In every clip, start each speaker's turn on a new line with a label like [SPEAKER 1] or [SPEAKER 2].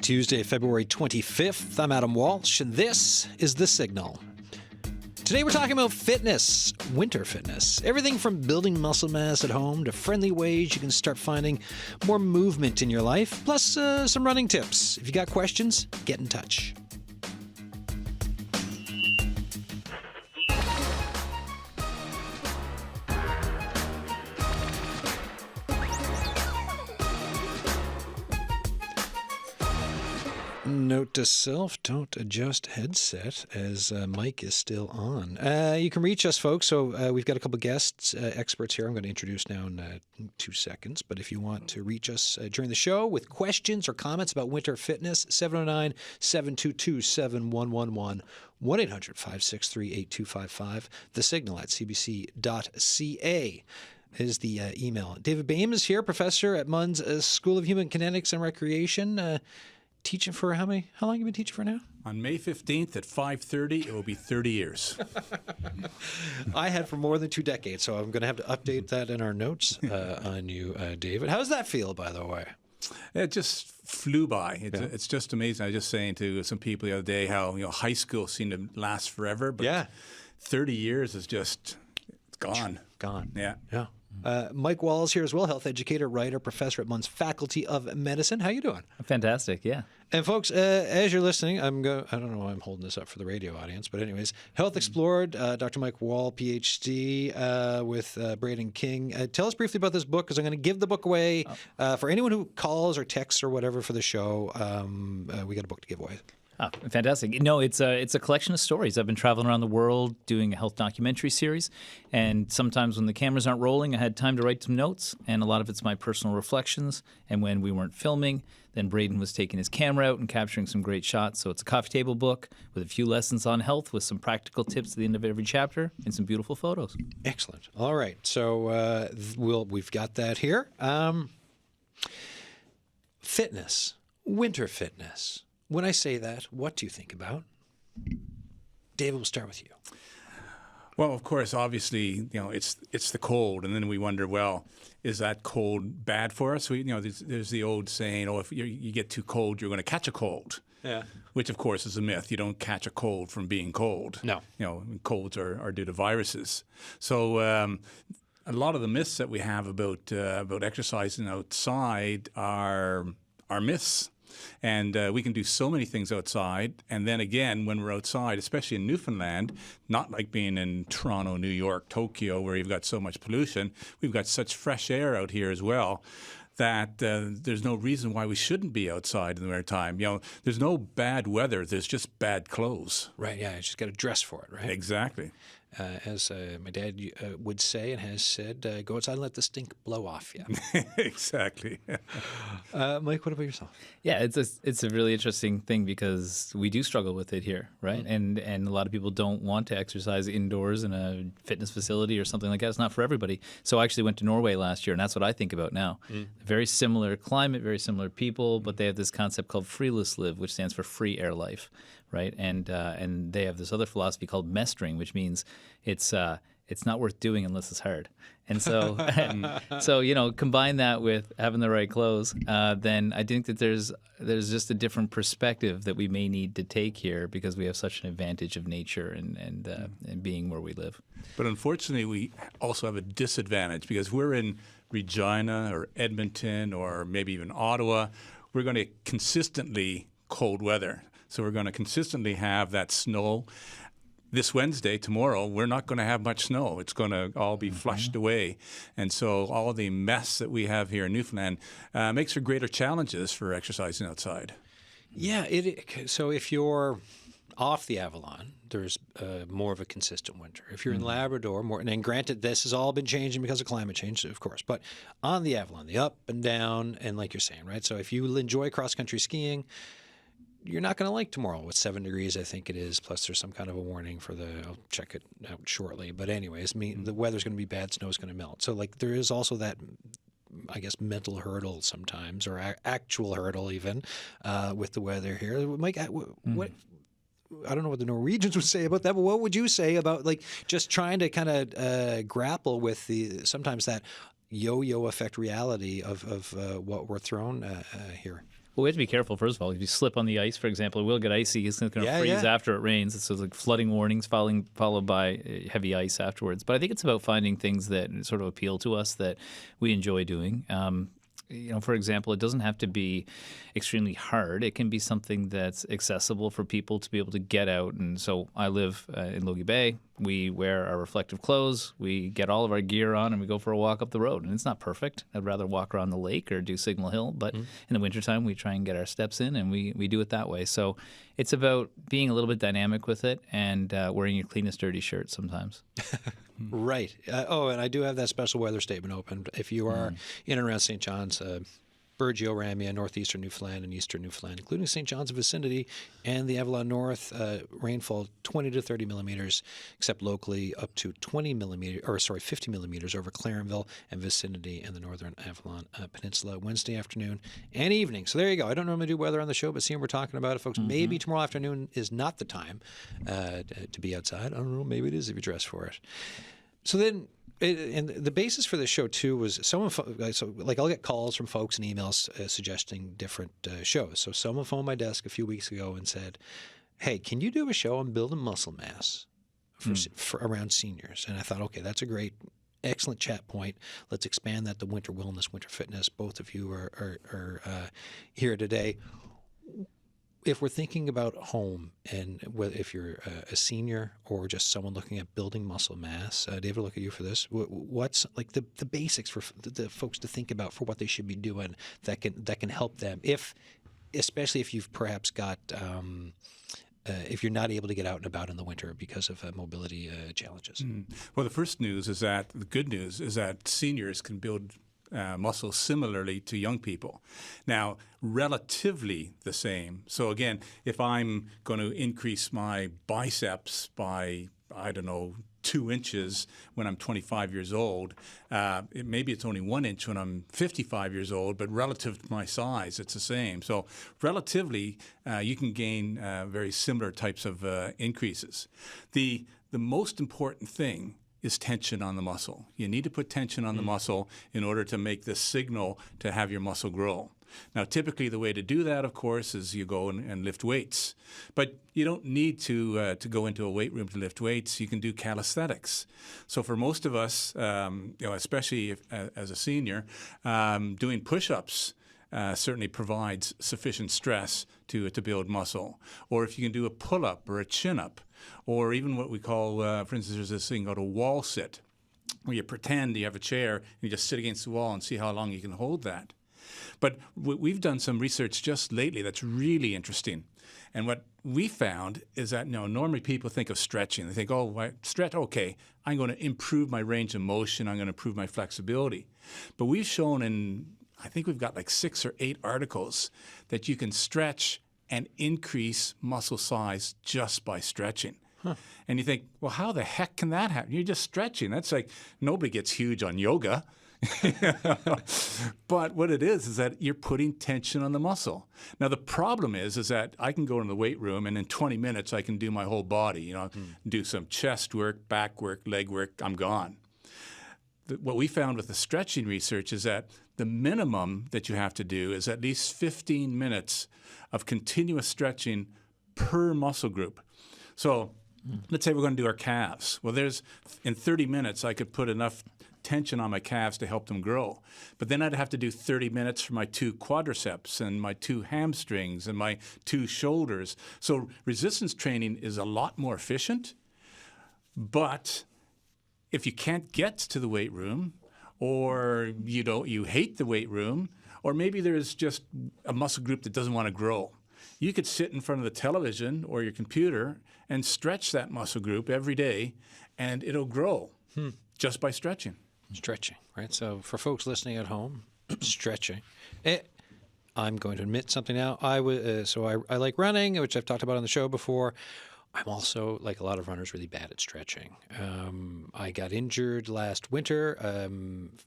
[SPEAKER 1] Tuesday, February 25th. I'm Adam Walsh, and this is The Signal. Today we're talking about fitness, winter fitness. Everything from building muscle mass at home to friendly ways you can start finding more movement in your life, plus some running tips. If you got questions, get in touch. Note to self, don't adjust headset as mic is still on. You can reach us, folks. So we've got a couple guests, experts here I'm going to introduce now in 2 seconds. But if you want to reach us during the show with questions or comments about winter fitness, 709-722-7111, 1-800-563-8255, the signal at cbc.ca. is the email. David Boehm is here, professor at MUN's School of Human Kinetics and Recreation. Teaching for how long have you been teaching for now?
[SPEAKER 2] On May 15th at 5:30, it will be 30 years.
[SPEAKER 1] I had for more than 2 decades, so I'm going to have to update that in our notes on you, David. How does that feel, by the way?
[SPEAKER 2] It just flew by. It's just amazing. I was just saying to some people the other day how high school seemed to last forever, but 30 years is just gone.
[SPEAKER 1] Gone.
[SPEAKER 2] Yeah.
[SPEAKER 1] Mike Wall is here as well, health educator, writer, professor at MUN's Faculty of Medicine. How you doing?
[SPEAKER 3] Fantastic, yeah.
[SPEAKER 1] And folks, as you're listening, I don't know why I'm holding this up for the radio audience, but anyways, Health Explored, Dr. Mike Wall, PhD, with Braden King. Tell us briefly about this book, because I'm going to give the book away for anyone who calls or texts or whatever for the show. We got a book to give away.
[SPEAKER 3] Oh, fantastic. No, it's a collection of stories. I've been traveling around the world doing a health documentary series, and sometimes when the cameras aren't rolling, I had time to write some notes, and a lot of it's my personal reflections. And when we weren't filming, then Braden was taking his camera out and capturing some great shots. So it's a coffee table book with a few lessons on health with some practical tips at the end of every chapter and some beautiful photos.
[SPEAKER 1] Excellent. All right. So we've got that here. Fitness, winter fitness. When I say that, what do you think about? David, we'll start with you.
[SPEAKER 2] Well, of course, obviously, it's the cold, and then we wonder, well, is that cold bad for us? There's the old saying, if you get too cold, you're going to catch a cold. Yeah. Which, of course, is a myth. You don't catch a cold from being cold.
[SPEAKER 1] No.
[SPEAKER 2] Colds are due to viruses. So a lot of the myths that we have about exercising outside are myths. And we can do so many things outside. And then again, when we're outside, especially in Newfoundland, not like being in Toronto, New York, Tokyo, where you've got so much pollution, we've got such fresh air out here as well that there's no reason why we shouldn't be outside in the winter time. There's no bad weather. There's just bad clothes.
[SPEAKER 1] Right, yeah. You just got to dress for it, right?
[SPEAKER 2] Exactly.
[SPEAKER 1] As my dad would say and has said, go outside and let the stink blow off you.
[SPEAKER 2] Exactly.
[SPEAKER 1] Mike, what about yourself?
[SPEAKER 3] Yeah, it's a really interesting thing because we do struggle with it here, right? Mm-hmm. And a lot of people don't want to exercise indoors in a fitness facility or something like that. It's not for everybody. So I actually went to Norway last year, and that's what I think about now. Very similar climate, very similar people, but they have this concept called friluftsliv, which stands for free air life. Right, and they have this other philosophy called mestring, which means it's not worth doing unless it's hard. And so, combine that with having the right clothes, then I think that there's just a different perspective that we may need to take here because we have such an advantage of nature and being where we live.
[SPEAKER 2] But unfortunately, we also have a disadvantage because we're in Regina or Edmonton or maybe even Ottawa. We're going to consistently cold weather. So we're going to consistently have that snow. This Wednesday, tomorrow, we're not going to have much snow. It's going to all be flushed away. And so all the mess that we have here in Newfoundland makes for greater challenges for exercising outside.
[SPEAKER 1] Yeah. So if you're off the Avalon, there's more of a consistent winter. If you're in Labrador, and granted, this has all been changing because of climate change, of course, but on the Avalon, the up and down, and like you're saying, right? So if you enjoy cross-country skiing, you're not going to like tomorrow with 7 degrees, I think it is. Plus, there's some kind of a warning for I'll check it out shortly. But anyways, the weather's going to be bad, snow's going to melt. So there is also that, I guess, mental hurdle sometimes, or actual hurdle even, with the weather here. Mike, what? I don't know what the Norwegians would say about that, but what would you say about just trying to kind of grapple with sometimes that yo-yo effect reality of what we're thrown here?
[SPEAKER 3] Well, we have to be careful, first of all. If you slip on the ice, for example, it will get icy. It's going to
[SPEAKER 1] Yeah,
[SPEAKER 3] freeze
[SPEAKER 1] yeah.
[SPEAKER 3] after it rains. So it's like flooding warnings followed by heavy ice afterwards. But I think it's about finding things that sort of appeal to us that we enjoy doing. For example, it doesn't have to be extremely hard. It can be something that's accessible for people to be able to get out. And so I live in Logie Bay. We wear our reflective clothes. We get all of our gear on and we go for a walk up the road. And it's not perfect. I'd rather walk around the lake or do Signal Hill. But in the wintertime, we try and get our steps in and we do it that way. So it's about being a little bit dynamic with it and wearing your cleanest dirty shirt sometimes.
[SPEAKER 1] Right. And I do have that special weather statement open. If you are in and around St. John's, Burgeo, Ramia, northeastern Newfoundland, and eastern Newfoundland, including St. John's vicinity and the Avalon North, rainfall 20 to 30 millimeters, except locally up to 50 millimeters over Clarenville and vicinity and the northern Avalon Peninsula Wednesday afternoon and evening. So there you go. I don't normally do weather on the show, but seeing we're talking about it, folks, maybe tomorrow afternoon is not the time to be outside. I don't know. Maybe it is if you dress for it. So then, and the basis for this show too was I'll get calls from folks and emails suggesting different shows. So someone phoned my desk a few weeks ago and said, "Hey, can you do a show on building muscle mass for around seniors?" And I thought, okay, that's a great, excellent chat point. Let's expand that to winter wellness, winter fitness. Both of you are here today. If we're thinking about home and whether if you're a senior or just someone looking at building muscle mass, David, I'll look at you for this. What's like the basics for the folks to think about for what they should be doing that can help them, especially if you've perhaps got if you're not able to get out and about in the winter because of mobility challenges.
[SPEAKER 2] Well, the good news is that seniors can build muscle similarly to young people. Now, relatively the same. So again, if I'm going to increase my biceps by, 2 inches when I'm 25 years old, maybe it's only 1 inch when I'm 55 years old, but relative to my size, it's the same. So relatively, you can gain very similar types of increases. The most important thing is tension on the muscle. You need to put tension on the muscle in order to make the signal to have your muscle grow. Now, typically the way to do that, of course, is you go and lift weights. But you don't need to go into a weight room to lift weights. You can do calisthenics. So for most of us, especially as a senior, doing push-ups certainly provides sufficient stress to build muscle. Or if you can do a pull-up or a chin-up, or even what we call, for instance, there's this thing called a wall sit, where you pretend you have a chair and you just sit against the wall and see how long you can hold that. But we've done some research just lately that's really interesting. And what we found is that normally people think of stretching. They think, stretch, okay, I'm going to improve my range of motion. I'm going to improve my flexibility. But we've shown I think we've got like 6 or 8 articles that you can stretch and increase muscle size just by stretching. Huh. And you think, well, how the heck can that happen? You're just stretching. That's like nobody gets huge on yoga. But what it is that you're putting tension on the muscle. Now, the problem is that I can go in the weight room and in 20 minutes I can do my whole body, do some chest work, back work, leg work, I'm gone. What we found with the stretching research is that the minimum that you have to do is at least 15 minutes of continuous stretching per muscle group. So let's say we're going to do our calves. Well, in 30 minutes, I could put enough tension on my calves to help them grow. But then I'd have to do 30 minutes for my 2 quadriceps and my 2 hamstrings and my 2 shoulders. So resistance training is a lot more efficient. But if you can't get to the weight room, or you hate the weight room, or maybe there's just a muscle group that doesn't want to grow, you could sit in front of the television or your computer and stretch that muscle group every day, and it'll grow just by stretching.
[SPEAKER 1] Stretching, right? So for folks listening at home, stretching. I'm going to admit something now. I like running, which I've talked about on the show before. I'm also, like a lot of runners, really bad at stretching. I got injured last winter.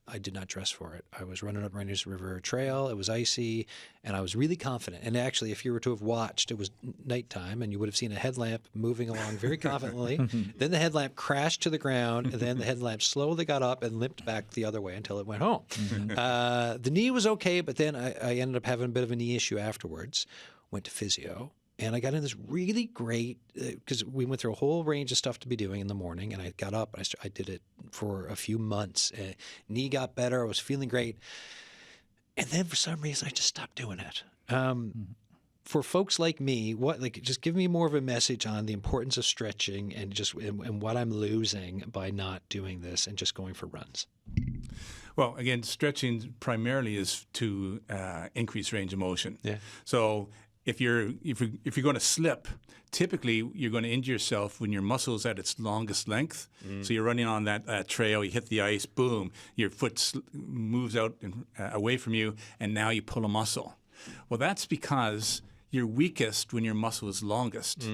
[SPEAKER 1] I did not dress for it. I was running up Rainiers River Trail. It was icy, and I was really confident. And actually, if you were to have watched, it was nighttime, and you would have seen a headlamp moving along very confidently. Then the headlamp crashed to the ground, and then the headlamp slowly got up and limped back the other way until it went home. The knee was okay, but then I ended up having a bit of a knee issue afterwards. Went to physio. And I got in this really great, because we went through a whole range of stuff to be doing in the morning, and I got up and I did it for a few months. Knee got better. I was feeling great. And then for some reason, I just stopped doing it. For folks like me, just give me more of a message on the importance of stretching and what I'm losing by not doing this and just going for runs.
[SPEAKER 2] Well, again, stretching primarily is to increase range of motion.
[SPEAKER 1] Yeah.
[SPEAKER 2] So if you're going to slip, typically you're going to injure yourself when your muscle's at its longest length. So you're running on that trail, you hit the ice, boom, your foot moves out away from you, and now you pull a muscle. Well, that's because you're weakest when your muscle is longest.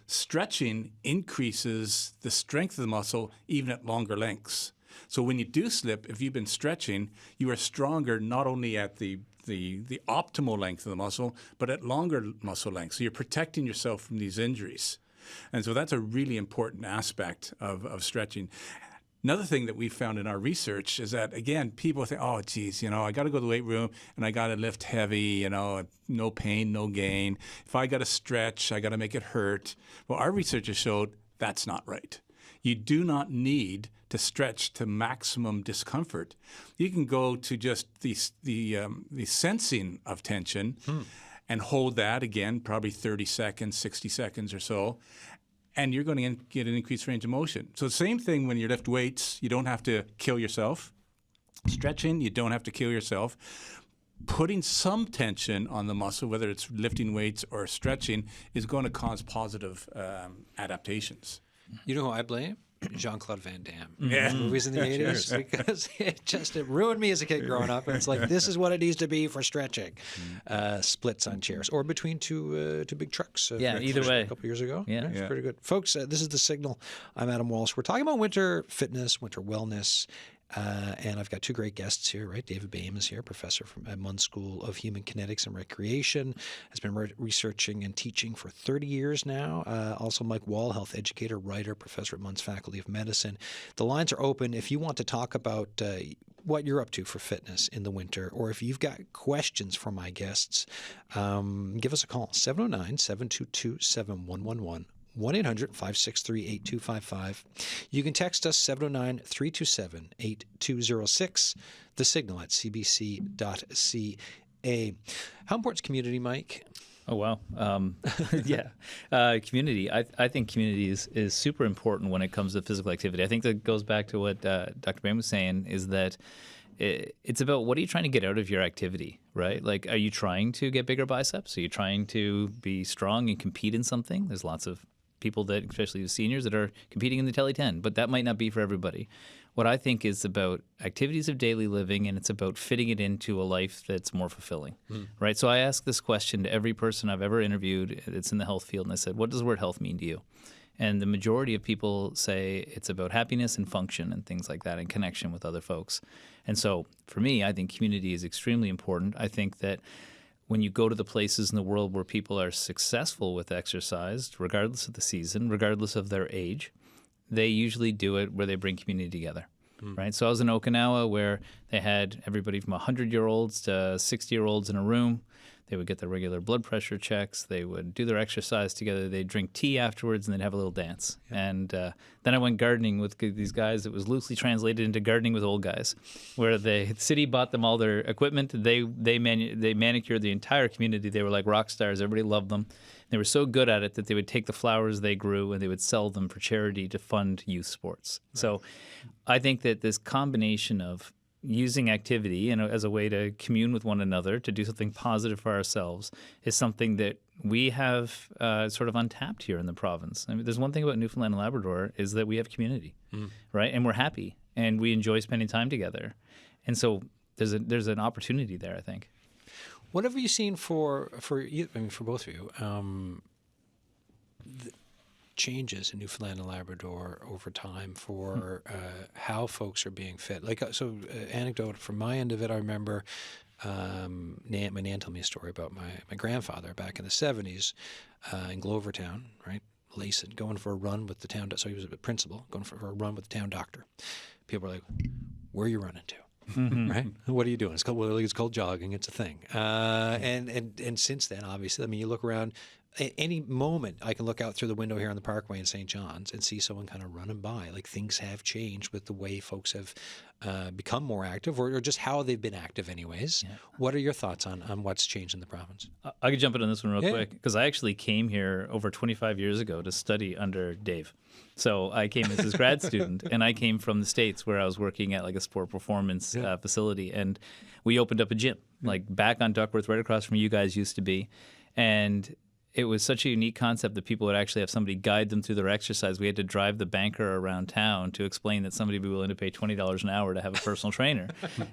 [SPEAKER 2] Stretching increases the strength of the muscle even at longer lengths. So when you do slip, if you've been stretching, you are stronger not only at the optimal length of the muscle, but at longer muscle length. So you're protecting yourself from these injuries. And so that's a really important aspect of stretching. Another thing that we found in our research is that, again, people think, oh, geez, I got to go to the weight room and I got to lift heavy, no pain, no gain. If I got to stretch, I got to make it hurt. Well, our research has showed that's not right. You do not need to stretch to maximum discomfort. You can go to just the sensing of tension and hold that, again, probably 30 seconds, 60 seconds or so, and you're going to get an increased range of motion. So the same thing when you lift weights, you don't have to kill yourself. Stretching, you don't have to kill yourself. Putting some tension on the muscle, whether it's lifting weights or stretching, is going to cause positive adaptations.
[SPEAKER 1] You know who I blame? Jean-Claude Van Damme.
[SPEAKER 2] Yeah.
[SPEAKER 1] Movies in the 80s, because it ruined me as a kid growing up. And it's like, this is what it needs to be for stretching. Splits on chairs or between two big trucks.
[SPEAKER 3] Either way.
[SPEAKER 1] A couple years ago.
[SPEAKER 3] Yeah.
[SPEAKER 1] It's pretty good. Folks, this is The Signal. I'm Adam Walsh. We're talking about winter fitness, winter wellness. And I've got two great guests here, right? David Boehm is here, professor at Munn School of Human Kinetics and Recreation, has been researching and teaching for 30 years now. Also Mike Wall, health educator, writer, professor at Munn's Faculty of Medicine. The lines are open if you want to talk about what you're up to for fitness in the winter, or if you've got questions for my guests, give us a call, 709-722-7111. 1-800-563-8255. You can text us 709-327-8206, the signal at cbc.ca. How important is community, Mike?
[SPEAKER 3] Oh, wow. Community. I think community is super important when it comes to physical activity. I think that goes back to what Dr. Boehm was saying, is that it's about what are you trying to get out of your activity, right? Like, are you trying to get bigger biceps? Are you trying to be strong and compete in something? There's lots of people that, especially the seniors, that are competing in the Tele 10, but that might not be for everybody. What I think is about activities of daily living, and it's about fitting it into a life that's more fulfilling, right? So I ask this question to every person I've ever interviewed that's in the health field, and I said, what does the word health mean to you? And the majority of people say it's about happiness and function and things like that, and connection with other folks. And so for me, I think community is extremely important. I think that when you go to the places in the world where people are successful with exercise, regardless of the season, regardless of their age, they usually do it where they bring community together, right? So I was in Okinawa, where they had everybody from 100-year-olds to 60-year-olds in a room. They would get their regular blood pressure checks. They would do their exercise together. They'd drink tea afterwards, and they'd have a little dance. Yeah. And then I went gardening with these guys. It was loosely translated into gardening with old guys, where the city bought them all their equipment. They manicured the entire community. They were like rock stars. Everybody loved them. They were so good at it that they would take the flowers they grew and they would sell them for charity to fund youth sports. Right. So I think that this combination of using activity as a way to commune with one another, to do something positive for ourselves, is something that we have sort of untapped here in the province. I mean, there's one thing about Newfoundland and Labrador is that we have community, right? And we're happy, and we enjoy spending time together. And so there's an opportunity there, I think.
[SPEAKER 1] What have you seen for you? I mean, for both of you, changes in Newfoundland and Labrador over time for how folks are being fit? Like, anecdote from my end of it, I remember my nan told me a story about my grandfather back in the 70s in Glovertown, right? Lacing, going for a run with the town. So he was a principal, going for a run with the town doctor. People were like, "Where are you running to?" Right? What are you doing? It's called jogging. It's a thing. And since then, obviously, I mean, you look around. Any moment I can look out through the window here on the Parkway in St. John's and see someone kind of running by. Like, things have changed with the way folks have become more active, or just how they've been active anyways. Yeah. What are your thoughts on what's changed in the province?
[SPEAKER 3] I could jump in on this one real quick, because I actually came here over 25 years ago to study under Dave. So I came as his grad student, and I came from the States where I was working at like a sport performance facility, and we opened up a gym like back on Duckworth, right across from you guys used to be, and it was such a unique concept that people would actually have somebody guide them through their exercise. We had to drive the banker around town to explain that somebody would be willing to pay $20 an hour to have a personal trainer.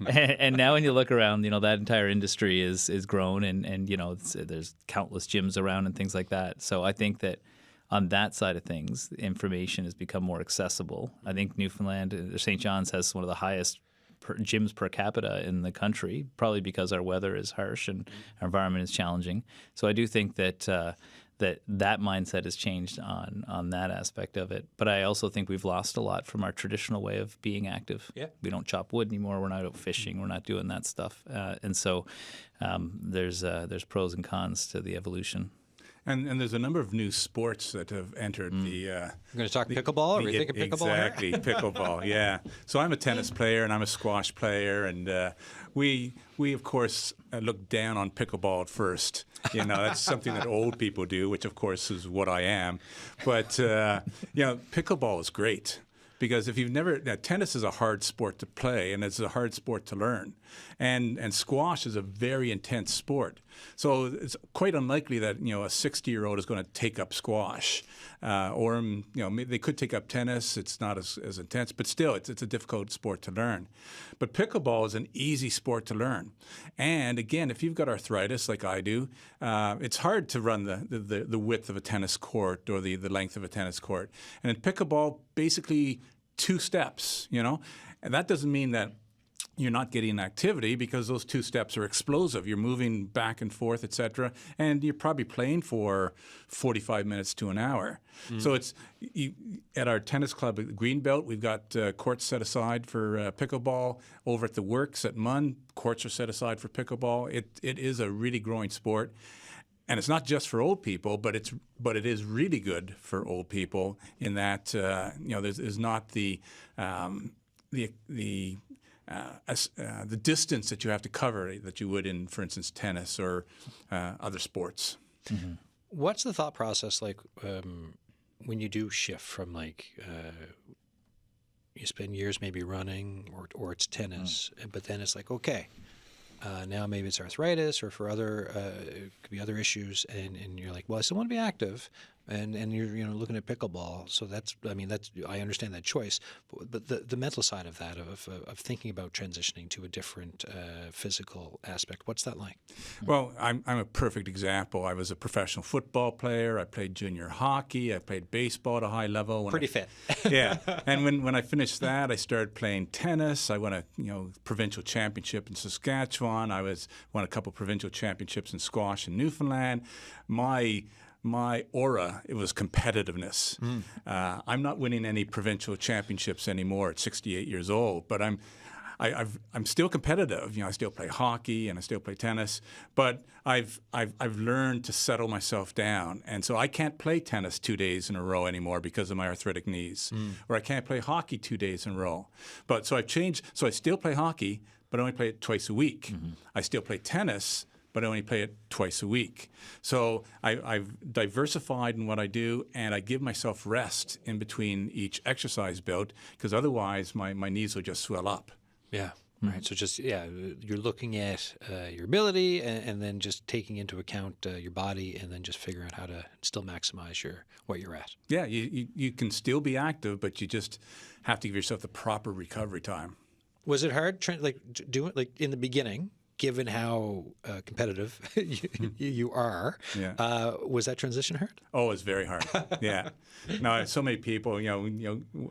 [SPEAKER 3] And now when you look around, that entire industry is grown, and there's countless gyms around and things like that. So I think that on that side of things, information has become more accessible. I think Newfoundland, St. John's has one of the highest gyms per capita in the country, probably because our weather is harsh and our environment is challenging. So I do think that that mindset has changed on that aspect of it. But I also think we've lost a lot from our traditional way of being active. Yeah. We don't chop wood anymore. We're not out fishing. We're not doing that stuff. And so there's pros and cons to the evolution.
[SPEAKER 2] And there's a number of new sports that have entered the.
[SPEAKER 1] You're going to talk pickleball? Are we thinking pickleball?
[SPEAKER 2] Exactly, pickleball. Yeah. So I'm a tennis player and I'm a squash player, and we of course look down on pickleball at first. That's something that old people do, which of course is what I am. But pickleball is great. Because if you've never, tennis is a hard sport to play, and it's a hard sport to learn, and squash is a very intense sport. So it's quite unlikely that a 60-year-old is going to take up squash, or maybe they could take up tennis. It's not as intense, but still, it's a difficult sport to learn. But pickleball is an easy sport to learn, and again, if you've got arthritis like I do, it's hard to run the width of a tennis court or the length of a tennis court. And in pickleball, basically 2 steps, and that doesn't mean that you're not getting activity, because those 2 steps are explosive. You're moving back and forth, et cetera, and you're probably playing for 45 minutes to an hour. So it's at our tennis club at Greenbelt, we've got courts set aside for pickleball. Over at the Works at Munn, courts are set aside for pickleball. It is a really growing sport. And it's not just for old people, but it is really good for old people in that there's not the distance that you have to cover that you would in, for instance, tennis or other sports.
[SPEAKER 1] Mm-hmm. What's the thought process like when you do shift from you spend years maybe running or it's tennis, but then it's like, okay. Now maybe it's arthritis, or for other it could be other issues, and you're like, well, I still want to be active, and you're looking at pickleball. So that's I understand that choice, but the mental side of that of thinking about transitioning to a different physical aspect, what's that like?
[SPEAKER 2] Well, I'm a perfect example. I was a professional football player. I played junior hockey. I played baseball at a high level.
[SPEAKER 1] Pretty fit.
[SPEAKER 2] Yeah, and when I finished that, I started playing tennis. I won a provincial championship in Saskatchewan. I won a couple provincial championships in squash in Newfoundland. My aura, it was competitiveness. I'm not winning any provincial championships anymore at 68 years old, but I'm still competitive. I still play hockey and I still play tennis, but I've learned to settle myself down, and so I can't play tennis 2 days in a row anymore because of my arthritic knees, or I can't play hockey 2 days in a row. But so I've changed. So I still play hockey, but I only play it twice a week. I still play tennis, but I only play it twice a week. So I've diversified in what I do, and I give myself rest in between each exercise bout, because otherwise my knees will just swell up.
[SPEAKER 1] Yeah. Right. So just, you're looking at your ability and then just taking into account your body, and then just figuring out how to still maximize what you're at.
[SPEAKER 2] Yeah, you can still be active, but you just have to give yourself the proper recovery time.
[SPEAKER 1] Was it hard doing in the beginning? given how competitive you are, was that transition hard?
[SPEAKER 2] Oh, it's very hard. Yeah. No, so many people,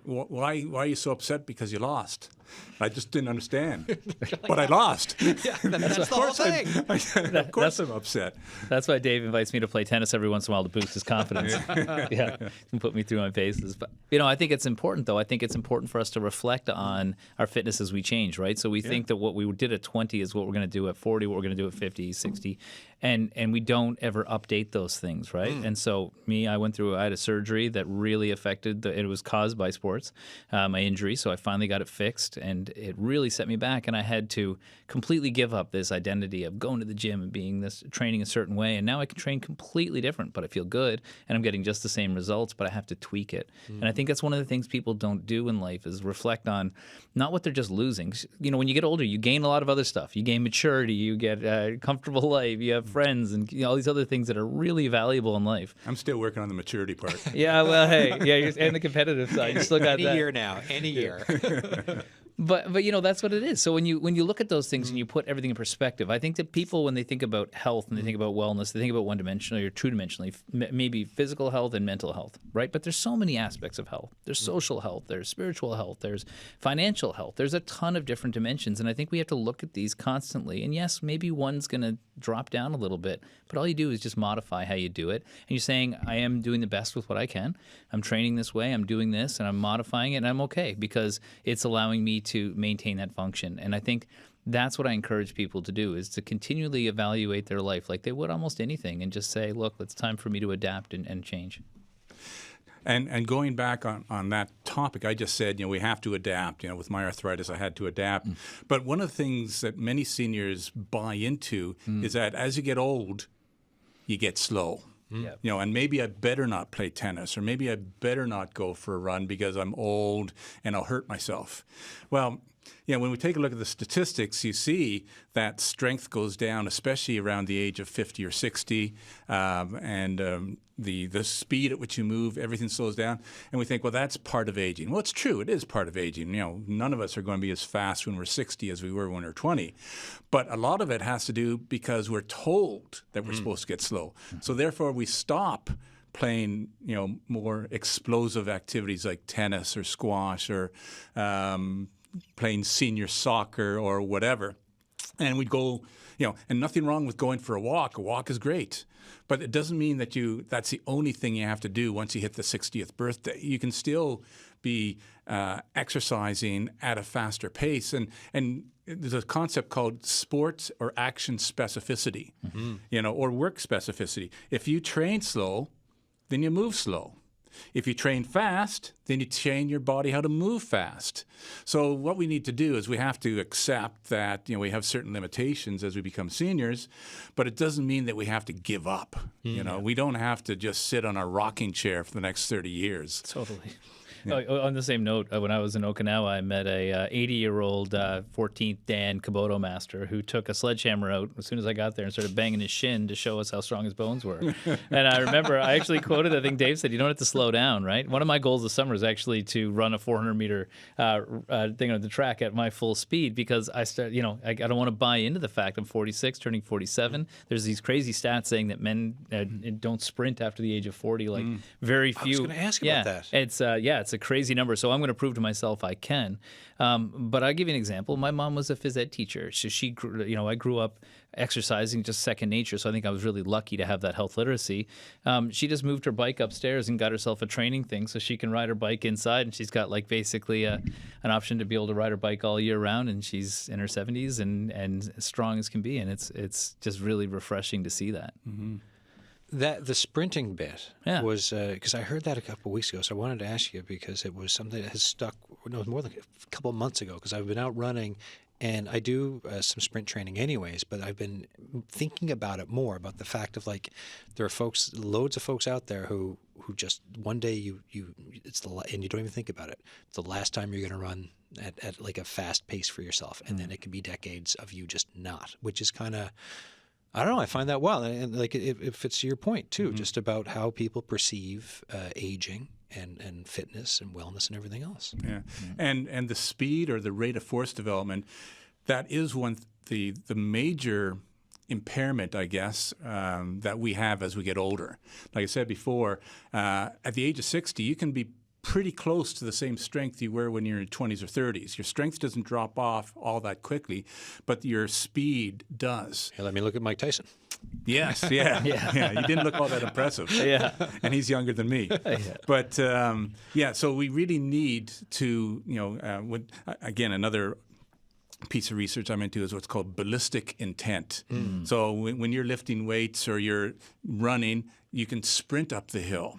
[SPEAKER 2] why are you so upset because you lost? I just didn't understand. But I lost.
[SPEAKER 1] Yeah, that's the whole thing.
[SPEAKER 2] Of course I'm upset.
[SPEAKER 3] That's why Dave invites me to play tennis every once in a while to boost his confidence. And put me through my paces. But I think it's important, though. I think it's important for us to reflect on our fitness as we change, right? So we think that what we did at 20 is what we're going to do at 40, what we're going to do at 50, 60, and we don't ever update those things, right? And so I had a surgery that really affected it was caused by sports, my injury. So I finally got it fixed, and it really set me back. And I had to completely give up this identity of going to the gym and being training a certain way. And now I can train completely different, but I feel good, and I'm getting just the same results, but I have to tweak it. And I think that's one of the things people don't do in life is reflect on not what they're just losing. When you get older, you gain a lot of other stuff. You gain maturity, you get a comfortable life, you have friends, and all these other things that are really valuable in life.
[SPEAKER 2] I'm still working on the maturity part.
[SPEAKER 3] Yeah, well, hey, and the competitive side. You still got
[SPEAKER 1] any
[SPEAKER 3] that.
[SPEAKER 1] year now, any year.
[SPEAKER 3] But that's what it is. So when you look at those things and you put everything in perspective, I think that people, when they think about health and they think about wellness, they think about one-dimensionally or two-dimensionally, maybe physical health and mental health, right? But there's so many aspects of health. There's social health, there's spiritual health, there's financial health. There's a ton of different dimensions, and I think we have to look at these constantly. And yes, maybe one's going to drop down a little bit, but all you do is just modify how you do it. And you're saying, I am doing the best with what I can. I'm training this way, I'm doing this, and I'm modifying it, and I'm okay because it's allowing me to maintain that function. And I think that's what I encourage people to do, is to continually evaluate their life like they would almost anything and just say, look, it's time for me to adapt and change.
[SPEAKER 2] And going back on that topic, I just said, we have to adapt. With my arthritis, I had to adapt. But one of the things that many seniors buy into is that as you get old, you get slow. And maybe I better not play tennis, or maybe I better not go for a run because I'm old and I'll hurt myself. Well, when we take a look at the statistics, you see that strength goes down, especially around the age of 50 or 60, and the speed at which you move, everything slows down. And we think, well, that's part of aging. Well, it's true. It is part of aging. None of us are going to be as fast when we're 60 as we were when we were 20. But a lot of it has to do because we're told that we're supposed to get slow. So therefore, we stop playing, more explosive activities like tennis or squash or playing senior soccer or whatever. And we'd go, and nothing wrong with going for a walk. A walk is great. But it doesn't mean that that's the only thing you have to do once you hit the 60th birthday. You can still be exercising at a faster pace. And there's a concept called sports or action specificity, or work specificity. If you train slow, then you move slow. If you train fast, then you train your body how to move fast. So what we need to do is we have to accept that we have certain limitations as we become seniors, but it doesn't mean that we have to give up. We don't have to just sit on a rocking chair for the next 30 years.
[SPEAKER 3] Totally. On the same note, when I was in Okinawa, I met a 80-year-old 14th Dan Kabuto master who took a sledgehammer out as soon as I got there and started banging his shin to show us how strong his bones were. And I remember I actually quoted, I think Dave said, you don't have to slow down, right? One of my goals this summer is actually to run a 400-meter thing on the track at my full speed because I don't want to buy into the fact I'm 46, turning 47. There's these crazy stats saying that men don't sprint after the age of 40, like very few. I was
[SPEAKER 1] going to ask about that.
[SPEAKER 3] It's a crazy number, so I'm going to prove to myself I can. But I'll give you an example. My mom was a phys ed teacher, so she grew, I grew up exercising just second nature, so I think I was really lucky to have that health literacy. She just moved her bike upstairs and got herself a training thing so she can ride her bike inside, and she's got basically an option to be able to ride her bike all year round, and she's in her 70s and as strong as can be, and it's just really refreshing to see that.
[SPEAKER 2] Mm-hmm.
[SPEAKER 1] The sprinting bit was because I heard that a couple of weeks ago, so I wanted to ask you because it was something that has stuck. No, it was more than a couple of months ago because I've been out running, and I do some sprint training anyways. But I've been thinking about it more about the fact of there are loads of folks out there who just one day and you don't even think about it. It's the last time you're going to run at a fast pace for yourself, and then it can be decades of you just not, which is kind of. I don't know. I find that wild, and it fits to your point too, just about how people perceive aging and fitness and wellness and everything else.
[SPEAKER 2] Yeah, and the speed or the rate of force development, that is one the major impairment, I guess, that we have as we get older. Like I said before, at the age of 60, you can be pretty close to the same strength you were when you're in your 20s or 30s. Your strength doesn't drop off all that quickly, but your speed does.
[SPEAKER 1] Hey, let me look at Mike Tyson.
[SPEAKER 2] Yes, yeah. You didn't look all that impressive.
[SPEAKER 3] Yeah.
[SPEAKER 2] And he's younger than me. But, so we really need to, again, another piece of research I'm into is what's called ballistic intent. So when you're lifting weights or you're running, you can sprint up the hill,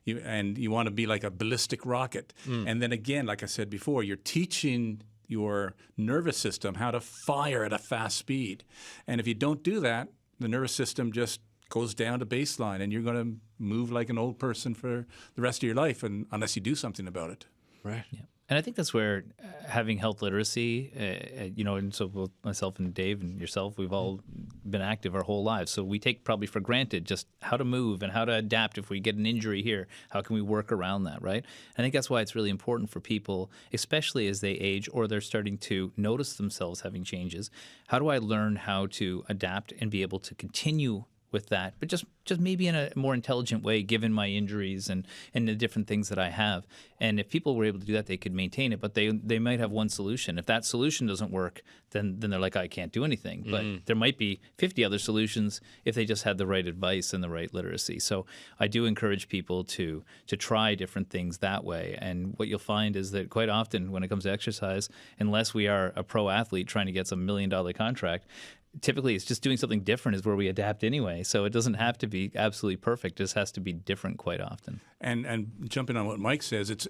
[SPEAKER 2] and you want to be like a ballistic rocket. And then again, like I said before, you're teaching your nervous system how to fire at a fast speed. And if you don't do that, the nervous system just goes down to baseline, and you're going to move like an old person for the rest of your life, and unless you do something about it.
[SPEAKER 1] Right.
[SPEAKER 3] Yeah. And I think that's where having health literacy, and so both myself and Dave and yourself, we've all been active our whole lives. So we take probably for granted just how to move and how to adapt if we get an injury here. How can we work around that, right? I think that's why it's really important for people, especially as they age or they're starting to notice themselves having changes. How do I learn how to adapt and be able to continue with that, but just maybe in a more intelligent way, given my injuries and the different things that I have. And if people were able to do that, they could maintain it, but they might have one solution. If that solution doesn't work, then they're like, I can't do anything. But there might be 50 other solutions if they just had the right advice and the right literacy. So I do encourage people to try different things that way. And what you'll find is that quite often when it comes to exercise, unless we are a pro athlete trying to get some $1 million contract, typically it's just doing something different is where we adapt anyway. So it doesn't have to be absolutely perfect. It just has to be different quite often.
[SPEAKER 2] And jumping on what Mike says, it's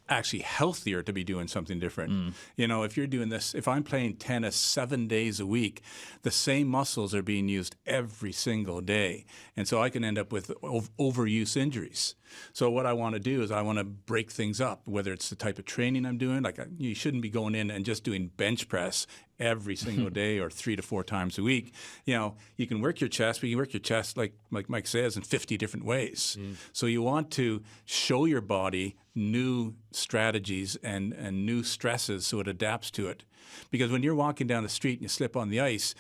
[SPEAKER 2] actually healthier to be doing something different. If you're doing this, if I'm playing tennis 7 days a week, the same muscles are being used every single day. And so I can end up with overuse injuries. So what I want to do is I want to break things up, whether it's the type of training I'm doing. Like you shouldn't be going in and just doing bench press every single day or 3 to 4 times a week. You can work your chest, but you can work your chest, like Mike says, in 50 different ways. So you want to show your body new strategies and new stresses so it adapts to it. Because when you're walking down the street and you slip on the ice,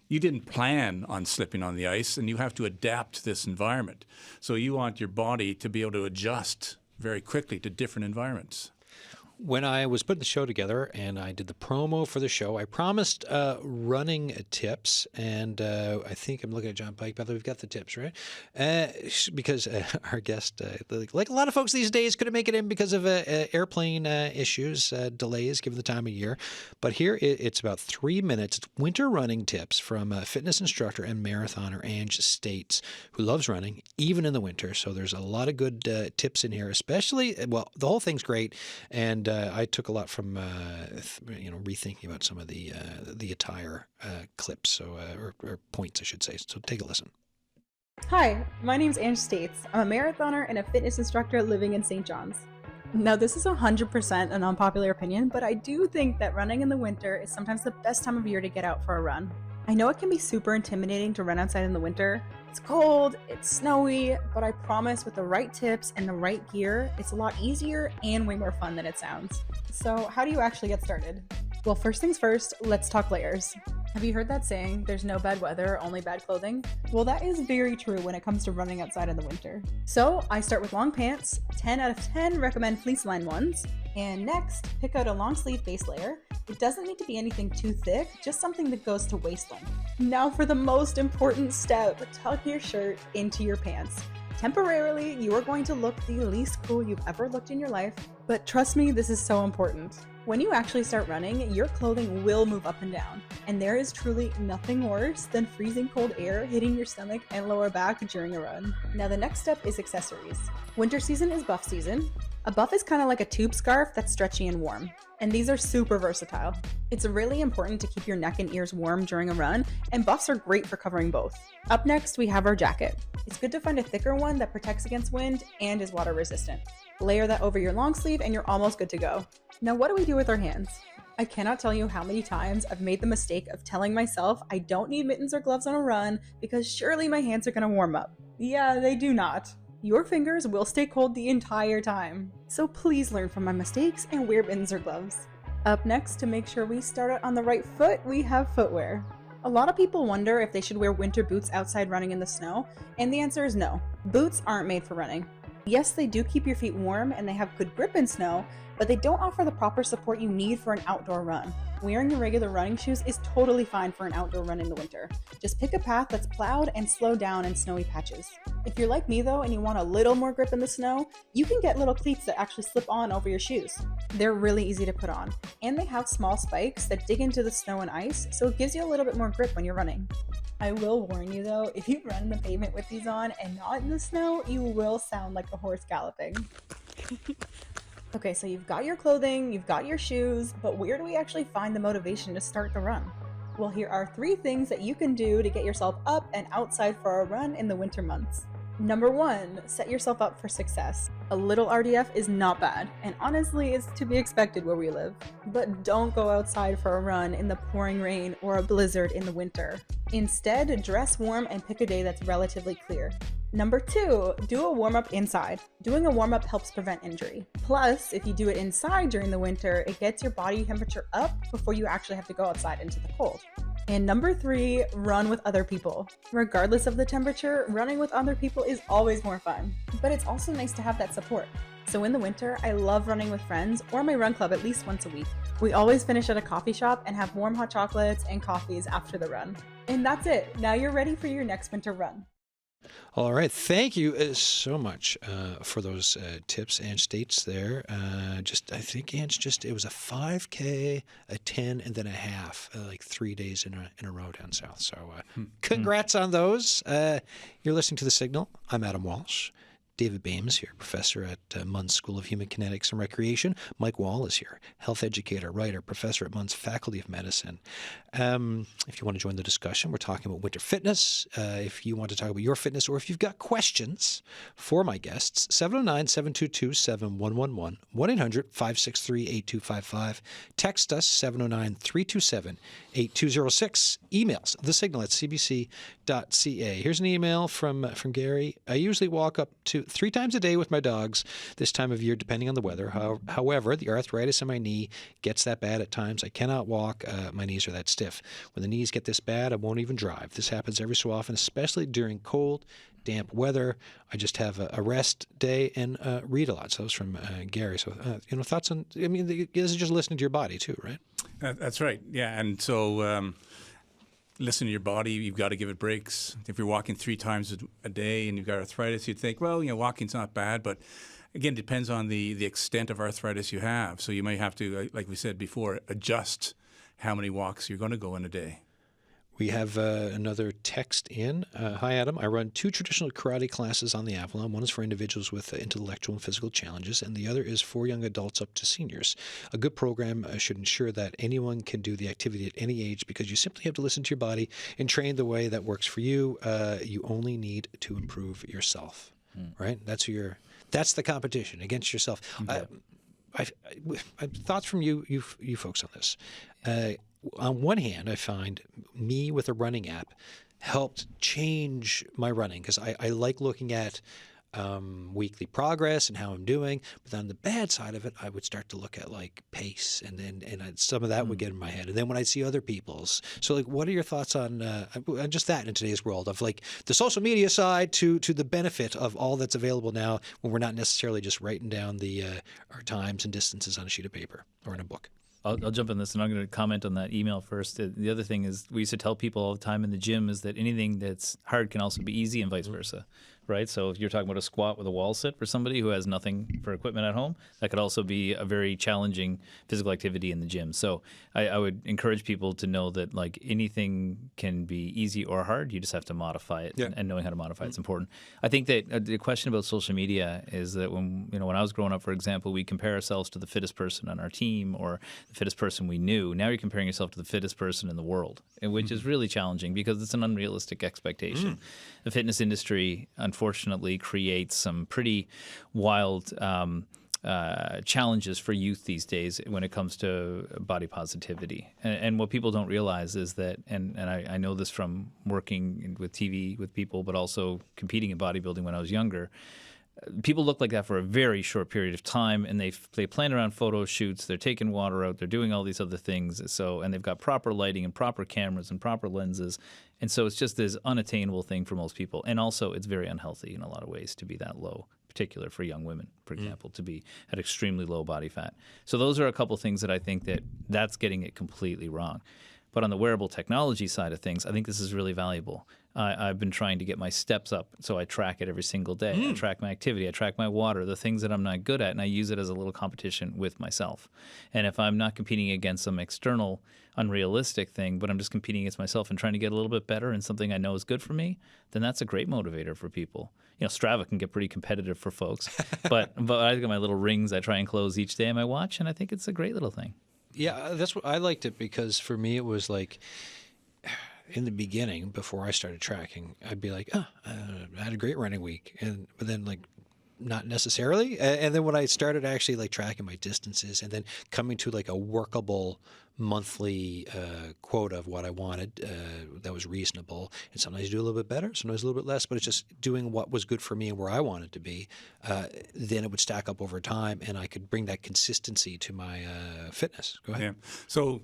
[SPEAKER 2] you didn't plan on slipping on the ice, and you have to adapt to this environment. So you want your body to be able to adjust very quickly to different environments.
[SPEAKER 1] When I was putting the show together and I did the promo for the show, I promised running tips, and I think I'm looking at John Pike. By the way, we've got the tips, right? Because our guest, like a lot of folks these days, couldn't make it in because of airplane issues, delays, given the time of year. But here it's about 3 minutes. It's winter running tips from fitness instructor and marathoner Ange States, who loves running, even in the winter. So there's a lot of good tips in here, especially, well, the whole thing's great. And I took a lot from rethinking about some of the attire clips, or points, I should say. So take a listen.
[SPEAKER 4] Hi, my name's Ange States. I'm a marathoner and a fitness instructor living in St. John's. Now, this is 100% an unpopular opinion, but I do think that running in the winter is sometimes the best time of year to get out for a run. I know it can be super intimidating to run outside in the winter. It's cold, it's snowy, but I promise with the right tips and the right gear, it's a lot easier and way more fun than it sounds. So how do you actually get started? Well, first things first, let's talk layers. Have you heard that saying, there's no bad weather, only bad clothing? Well, that is very true when it comes to running outside in the winter. So I start with long pants. 10 out of 10 recommend fleece lined ones. And next, pick out a long sleeve base layer. It doesn't need to be anything too thick, just something that goes to waist length. Now for the most important step, tuck your shirt into your pants. Temporarily, you are going to look the least cool you've ever looked in your life, but trust me, this is so important. When you actually start running, your clothing will move up and down, and there is truly nothing worse than freezing cold air hitting your stomach and lower back during a run. Now the next step is accessories. Winter season is buff season. A buff is kind of like a tube scarf that's stretchy and warm, and these are super versatile. It's really important to keep your neck and ears warm during a run, and buffs are great for covering both. Up next, we have our jacket. It's good to find a thicker one that protects against wind and is water resistant. Layer that over your long sleeve and you're almost good to go. Now what do we do with our hands? I cannot tell you how many times I've made the mistake of telling myself I don't need mittens or gloves on a run because surely my hands are gonna warm up. Yeah, they do not. Your fingers will stay cold the entire time. So please learn from my mistakes and wear mittens or gloves. Up next, to make sure we start out on the right foot, we have footwear. A lot of people wonder if they should wear winter boots outside running in the snow, and the answer is no. Boots aren't made for running. Yes, they do keep your feet warm and they have good grip in snow, but they don't offer the proper support you need for an outdoor run. Wearing your regular running shoes is totally fine for an outdoor run in the winter. Just pick a path that's plowed and slow down in snowy patches. If you're like me though and you want a little more grip in the snow, you can get little cleats that actually slip on over your shoes. They're really easy to put on, and they have small spikes that dig into the snow and ice, so it gives you a little bit more grip when you're running. I will warn you though, if you run the pavement with these on and not in the snow, you will sound like a horse galloping. Okay, so you've got your clothing, you've got your shoes, but where do we actually find the motivation to start the run? Well, here are 3 things that you can do to get yourself up and outside for a run in the winter months. Number 1, set yourself up for success. A little RDF is not bad, and honestly, it's to be expected where we live. But don't go outside for a run in the pouring rain or a blizzard in the winter. Instead, dress warm and pick a day that's relatively clear. Number 2, do a warm-up inside. Doing a warm-up helps prevent injury. Plus, if you do it inside during the winter, it gets your body temperature up before you actually have to go outside into the cold. And number 3, run with other people. Regardless of the temperature, running with other people is always more fun. But it's also nice to have that support. So in the winter, I love running with friends or my run club at least once a week. We always finish at a coffee shop and have warm hot chocolates and coffees after the run. And that's it. Now you're ready for your next winter run.
[SPEAKER 1] All right. Thank you so much for those tips. Ange states there. I think Ange it was a 5K, a 10, and then a half, like 3 days in a row down south. So congrats on those. You're listening to The Signal. I'm Adam Walsh. David Bames here, professor at Munn's School of Human Kinetics and Recreation. Mike Wall is here, health educator, writer, professor at Munn's Faculty of Medicine. If you want to join the discussion, we're talking about winter fitness. If you want to talk about your fitness, or if you've got questions for my guests, 709-722-7111, 1-800-563-8255. Text us, 709-327-8206. Emails, thesignal@cbc.ca. Here's an email from Gary. I usually walk up to 3 times a day with my dogs this time of year, depending on the weather. However, the arthritis in my knee gets that bad at times. I cannot walk. My knees are that stiff. When the knees get this bad, I won't even drive. This happens every so often, especially during cold, damp weather. I just have a rest day and read a lot. So that was from Gary. So, thoughts on, this is just listening to your body too, right?
[SPEAKER 2] That's right. Yeah. And so listen to your body. You've got to give it breaks. If you're walking 3 times a day and you've got arthritis, you'd think, well, walking's not bad. But again, it depends on the extent of arthritis you have. So you may have to, like we said before, adjust how many walks you're going to go in a day.
[SPEAKER 1] We have another text in. Hi, Adam. I run 2 traditional karate classes on the Avalon. One is for individuals with intellectual and physical challenges, and the other is for young adults up to seniors. A good program should ensure that anyone can do the activity at any age, because you simply have to listen to your body and train the way that works for you. You only need to improve yourself, right? That's the competition against yourself. Thoughts from you folks on this. On one hand, I find me with a running app helped change my running, because I like looking at weekly progress and how I'm doing. But on the bad side of it, I would start to look at like pace, and some of that would get in my head. And then when I see other people's, so like, what are your thoughts on just that in today's world of like the social media side to the benefit of all that's available now, when we're not necessarily just writing down our times and distances on a sheet of paper or in a book?
[SPEAKER 3] I'll jump on this, and I'm going to comment on that email first. The other thing is, we used to tell people all the time in the gym is that anything that's hard can also be easy, and vice versa, right? So if you're talking about a squat with a wall sit for somebody who has nothing for equipment at home, that could also be a very challenging physical activity in the gym. So I would encourage people to know that like anything can be easy or hard. You just have to modify it, and knowing how to modify it's important. I think that the question about social media is that when I was growing up, for example, we compare ourselves to the fittest person on our team or the fittest person we knew. Now you're comparing yourself to the fittest person in the world, which is really challenging because it's an unrealistic expectation. The fitness industry, unfortunately, creates some pretty wild challenges for youth these days when it comes to body positivity. And what people don't realize is that, and I know this from working with TV with people, but also competing in bodybuilding when I was younger, people look like that for a very short period of time, and they plan around photo shoots. They're taking water out. They're doing all these other things. And they've got proper lighting and proper cameras and proper lenses. And so it's just this unattainable thing for most people. And also, it's very unhealthy in a lot of ways to be that low, particular for young women, for example, to be at extremely low body fat. So those are a couple things that I think that's getting it completely wrong. But on the wearable technology side of things, I think this is really valuable. I've been trying to get my steps up, so I track it every single day. I track my activity, I track my water, the things that I'm not good at, and I use it as a little competition with myself. And if I'm not competing against some external, unrealistic thing, but I'm just competing against myself and trying to get a little bit better in something I know is good for me, then that's a great motivator for people. You know, Strava can get pretty competitive for folks, but I got my little rings I try and close each day on my watch, and I think it's a great little thing.
[SPEAKER 1] Yeah, that's what I liked it, because for me it was like, in the beginning, before I started tracking, I'd be like, I had a great running week, but then like, not necessarily. And then when I started actually like tracking my distances and then coming to like a workable monthly quota of what I wanted that was reasonable, and sometimes you do a little bit better, sometimes a little bit less, but it's just doing what was good for me and where I wanted to be, then it would stack up over time, and I could bring that consistency to my fitness. Go ahead.
[SPEAKER 2] Yeah. So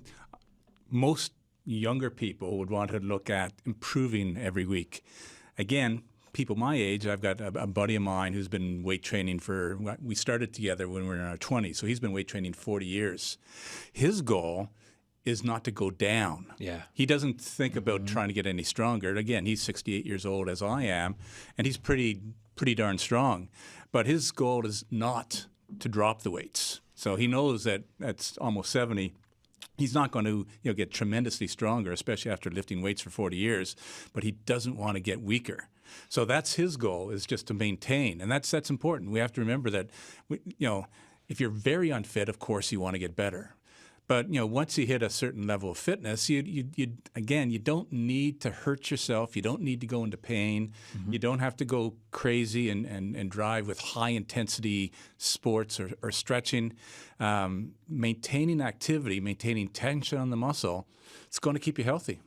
[SPEAKER 2] most younger people would want to look at improving every week. Again, people my age, I've got a buddy of mine who's been weight training we started together when we were in our 20s, so he's been weight training 40 years. His goal is not to go down.
[SPEAKER 1] Yeah.
[SPEAKER 2] He doesn't think about trying to get any stronger. Again, he's 68 years old as I am, and he's pretty darn strong. But his goal is not to drop the weights. So he knows that at almost 70, he's not going to get tremendously stronger, especially after lifting weights for 40 years, but he doesn't want to get weaker. So that's his goal, is just to maintain. And that's important. We have to remember that, if you're very unfit, of course you want to get better. But once you hit a certain level of fitness, you don't need to hurt yourself. You don't need to go into pain. Mm-hmm. You don't have to go crazy and drive with high intensity sports or stretching. Maintaining activity, maintaining tension on the muscle, it's going to keep you healthy.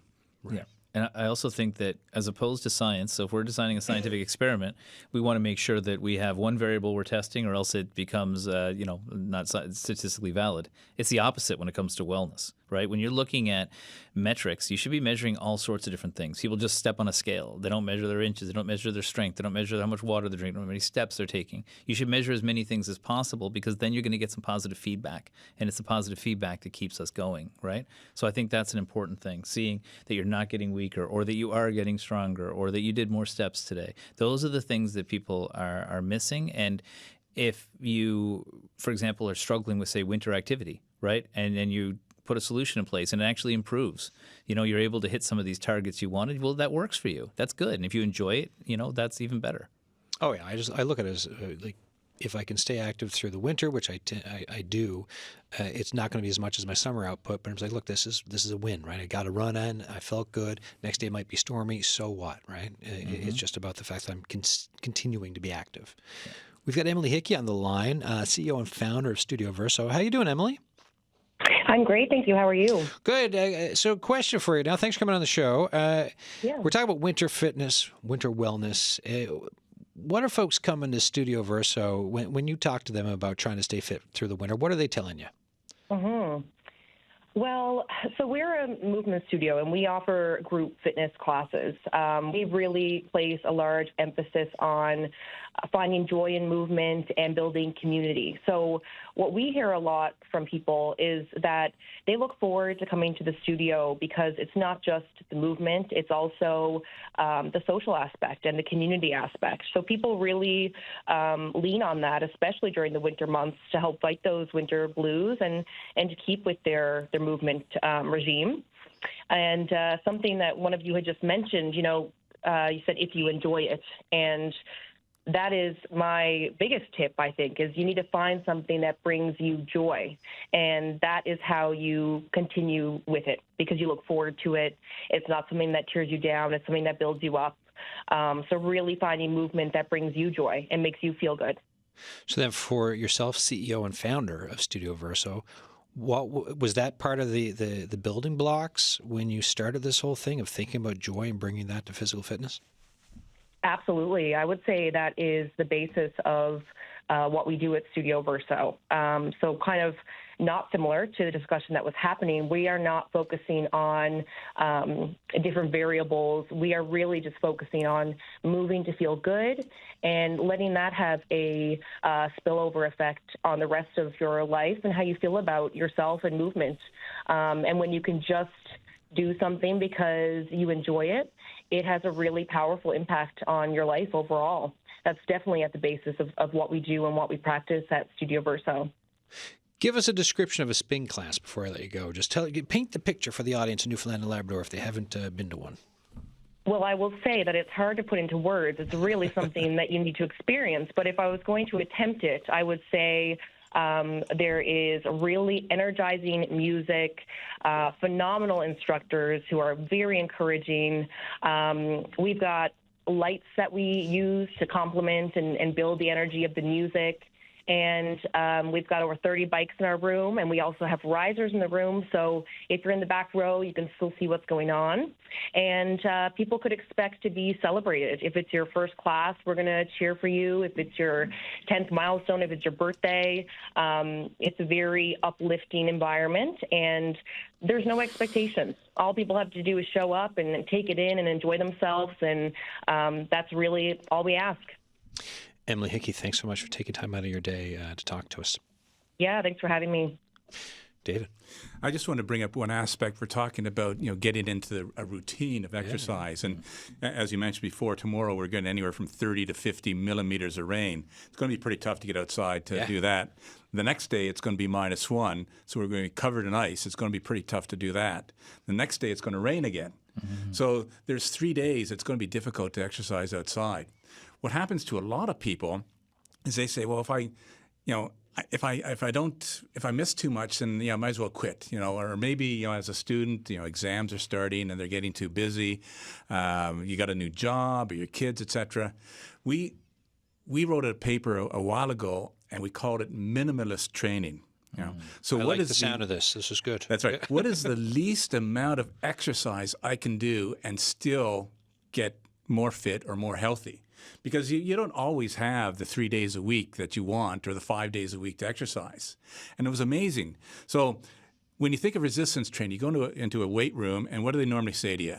[SPEAKER 3] Right. Yeah. And I also think that as opposed to science, so if we're designing a scientific experiment, we want to make sure that we have one variable we're testing, or else it becomes, not statistically valid. It's the opposite when it comes to wellness, right? When you're looking at metrics, you should be measuring all sorts of different things. People just step on a scale. They don't measure their inches. They don't measure their strength. They don't measure how much water they're drinking, how many steps they're taking. You should measure as many things as possible, because then you're going to get some positive feedback. And it's the positive feedback that keeps us going, right? So I think that's an important thing, seeing that you're not getting weaker, or that you are getting stronger, or that you did more steps today. Those are the things that people are missing. And if you, for example, are struggling with, say, winter activity, right, and then you put a solution in place and it actually improves, you're able to hit some of these targets you wanted, well, that works for you. That's good. And if you enjoy it, that's even better.
[SPEAKER 1] Oh, yeah. I look at it as like, if I can stay active through the winter, which I do, it's not going to be as much as my summer output. But I'm like, look, this is a win, right? I got a run in. I felt good. Next day might be stormy. So what, right? Mm-hmm. It's just about the fact that I'm continuing to be active. Yeah. We've got Emily Hickey on the line, CEO and founder of Studio Verso. How you doing, Emily?
[SPEAKER 5] I'm great, thank you. How are you?
[SPEAKER 1] Good. So question for you now. Thanks for coming on the show.
[SPEAKER 5] Yeah.
[SPEAKER 1] We're talking about winter fitness, winter wellness. What are folks coming to Studio Verso when you talk to them about trying to stay fit through the winter? What are they telling you?
[SPEAKER 5] Mm-hmm. Well, so we're a movement studio, and we offer group fitness classes. We really place a large emphasis on finding joy in movement and building community. So what we hear a lot from people is that they look forward to coming to the studio because it's not just the movement, it's also the social aspect and the community aspect. So people really lean on that, especially during the winter months, to help fight those winter blues and to keep with their movement regime. And something that one of you had just mentioned, you said if you enjoy it. And that is my biggest tip, I think, is you need to find something that brings you joy. And that is how you continue with it, because you look forward to it. It's not something that tears you down. It's something that builds you up. So really finding movement that brings you joy and makes you feel good.
[SPEAKER 1] So then for yourself, CEO and founder of Studio Verso, what was that part of the building blocks when you started this whole thing of thinking about joy and bringing that to physical fitness?
[SPEAKER 5] Absolutely. I would say that is the basis of what we do at Studio Verso. So kind of not similar to the discussion that was happening. We are not focusing on different variables. We are really just focusing on moving to feel good and letting that have a spillover effect on the rest of your life and how you feel about yourself and movement. And when you can just do something because you enjoy it, it has a really powerful impact on your life overall. That's definitely at the basis of what we do and what we practice at Studio Verso.
[SPEAKER 1] Give us a description of a spin class before I let you go. Just paint the picture for the audience in Newfoundland and Labrador if they haven't been to one.
[SPEAKER 5] Well, I will say that it's hard to put into words. It's really something that you need to experience. But if I was going to attempt it, I would say there is really energizing music, phenomenal instructors who are very encouraging. We've got lights that we use to complement and build the energy of the music. And we've got over 30 bikes in our room, and we also have risers in the room. So if you're in the back row, you can still see what's going on. And people could expect to be celebrated. If it's your first class, we're going to cheer for you. If it's your 10th milestone, if it's your birthday, it's a very uplifting environment, and there's no expectations. All people have to do is show up and take it in and enjoy themselves, and that's really all we ask.
[SPEAKER 1] Emily Hickey, thanks so much for taking time out of your day to talk to us.
[SPEAKER 5] Yeah, thanks for having me.
[SPEAKER 1] David?
[SPEAKER 2] I just want to bring up one aspect. We're talking about, getting into a routine of exercise. And as you mentioned before, tomorrow we're getting anywhere from 30 to 50 millimeters of rain. It's going to be pretty tough to get outside to do that. The next day it's going to be -1, so we're going to be covered in ice. It's going to be pretty tough to do that. The next day it's going to rain again. Mm-hmm. So there's 3 days it's going to be difficult to exercise outside. What happens to a lot of people is they say, well, if I miss too much, then I might as well quit. Or maybe as a student, exams are starting and they're getting too busy. You got a new job or your kids, etc. We wrote a paper a while ago and we called it Minimalist training. So
[SPEAKER 1] I
[SPEAKER 2] what
[SPEAKER 1] like
[SPEAKER 2] is
[SPEAKER 1] the sound of this. This is good.
[SPEAKER 2] That's right. What is the least amount of exercise I can do and still get more fit or more healthy? Because you don't always have the 3 days a week that you want or the 5 days a week to exercise. And it was amazing. So when you think of resistance training, you go into a weight room, and what do they normally say to you?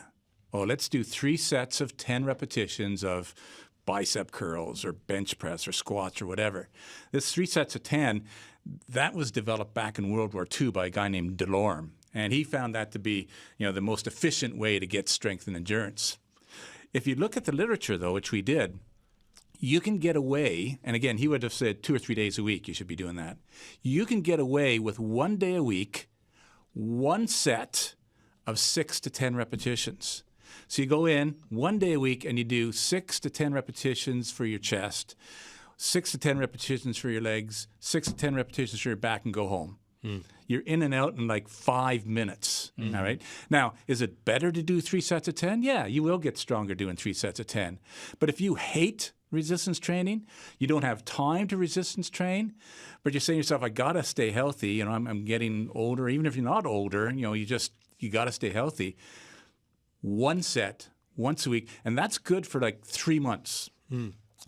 [SPEAKER 2] Oh, let's do 3 sets of 10 repetitions of bicep curls or bench press or squats or whatever. This 3 sets of 10, that was developed back in World War II by a guy named Delorme. And he found that to be the most efficient way to get strength and endurance. If you look at the literature, though, which we did, you can get away, and again, he would have said 2 or 3 days a week you should be doing that. You can get away with 1 day a week, 1 set of 6 to 10 repetitions. So you go in 1 day a week and you do 6 to 10 repetitions for your chest, 6 to 10 repetitions for your legs, 6 to 10 repetitions for your back, and go home. You're in and out in like 5 minutes. All right. Now, is it better to do 3 sets of 10? Yeah, you will get stronger doing 3 sets of 10. But if you hate resistance training, you don't have time to resistance train, but you're saying to yourself, I got to stay healthy. I'm getting older. Even if you're not older, you got to stay healthy. 1 set once a week, and that's good for like 3 months.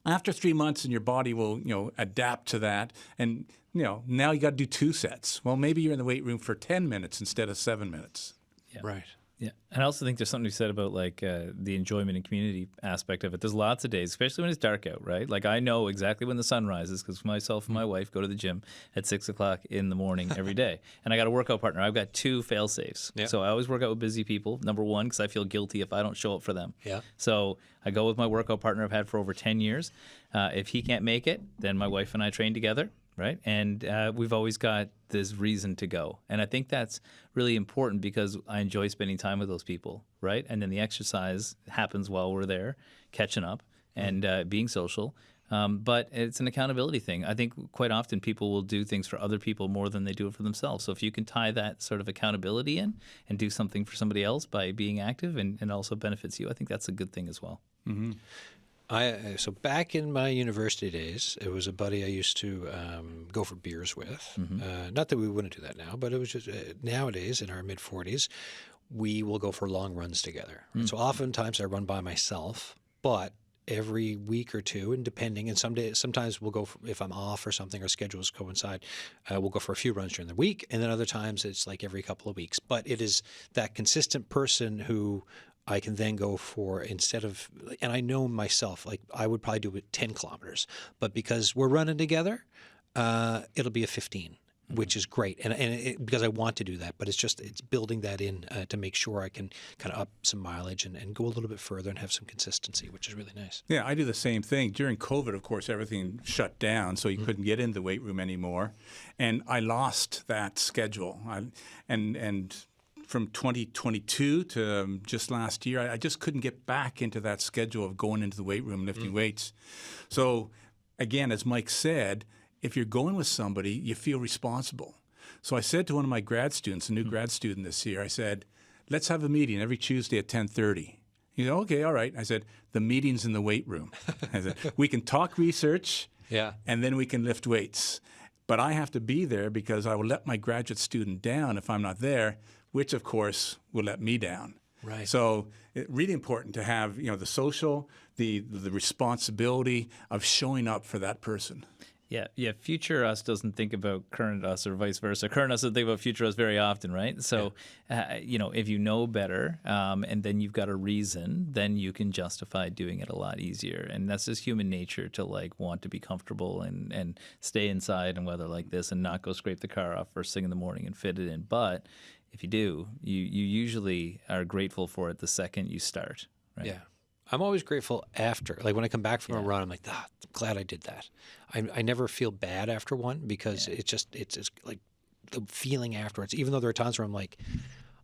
[SPEAKER 2] After 3 months, and your body will, adapt to that, and now you got to do 2 sets. Well, maybe you're in the weight room for 10 minutes instead of 7 minutes.
[SPEAKER 3] Yeah.
[SPEAKER 1] Right.
[SPEAKER 3] Yeah. And I also think there's something to be said about the enjoyment and community aspect of it. There's lots of days, especially when it's dark out, right? Like I know exactly when the sun rises because myself and my wife go to the gym at 6 o'clock in the morning every day. And I got a workout partner. I've got 2 fail safes. Yeah. So I always work out with busy people. Number 1, because I feel guilty if I don't show up for them. Yeah. So I go with my workout partner I've had for over 10 years. If he can't make it, then my wife and I train together. Right. And we've always got this reason to go. And I think that's really important because I enjoy spending time with those people. Right. And then the exercise happens while we're there, catching up and being social. But it's an accountability thing. I think quite often people will do things for other people more than they do it for themselves. So if you can tie that sort of accountability in and do something for somebody else by being active and also benefits you, I think that's a good thing as well.
[SPEAKER 1] Mm-hmm. So back in my university days, it was a buddy I used to go for beers with. Mm-hmm. Not that we wouldn't do that now, but it was just nowadays in our mid-40s, we will go for long runs together. Mm-hmm. So oftentimes I run by myself, but every week or two, and depending, and sometimes we'll go if I'm off or something, our schedules coincide, we'll go for a few runs during the week, and then other times it's like every couple of weeks. But it is that consistent person who I can then go for instead of, and I know myself, like I would probably do it 10 kilometers, but because we're running together, it'll be a 15. Which is great, and because I want to do that, but it's building that in to make sure I can kind of up some mileage and go a little bit further and have some consistency, which is really nice.
[SPEAKER 2] Yeah, I do the same thing. During COVID, of course, everything shut down, so you couldn't get in the weight room anymore, and I lost that schedule. And from 2022 to just last year, I just couldn't get back into that schedule of going into the weight room, lifting weights. So again, as Mike said, if you're going with somebody, you feel responsible. So I said to one of my grad students, a new grad student this year, I said, let's have a meeting every Tuesday at 10:30. He said, okay, all right. I said, the meeting's in the weight room. I said, we can talk research, and then we can lift weights. But I have to be there because I will let my graduate student down if I'm not there, which of course will let me down.
[SPEAKER 1] Right.
[SPEAKER 2] So it's really important to have, the social, the responsibility of showing up for that person.
[SPEAKER 3] Yeah. Future us doesn't think about current us or vice versa. Current us doesn't think about future us very often, right? So, if you know better and then you've got a reason, then you can justify doing it a lot easier. And that's just human nature to want to be comfortable and stay inside in weather like this and not go scrape the car off first thing in the morning and fit it in. But if you do, you usually are grateful for it the second you start, right?
[SPEAKER 1] Yeah. I'm always grateful after. Like when I come back from a run, I'm like, I'm glad I did that. I never feel bad after one because it's like the feeling afterwards, even though there are times where I'm like,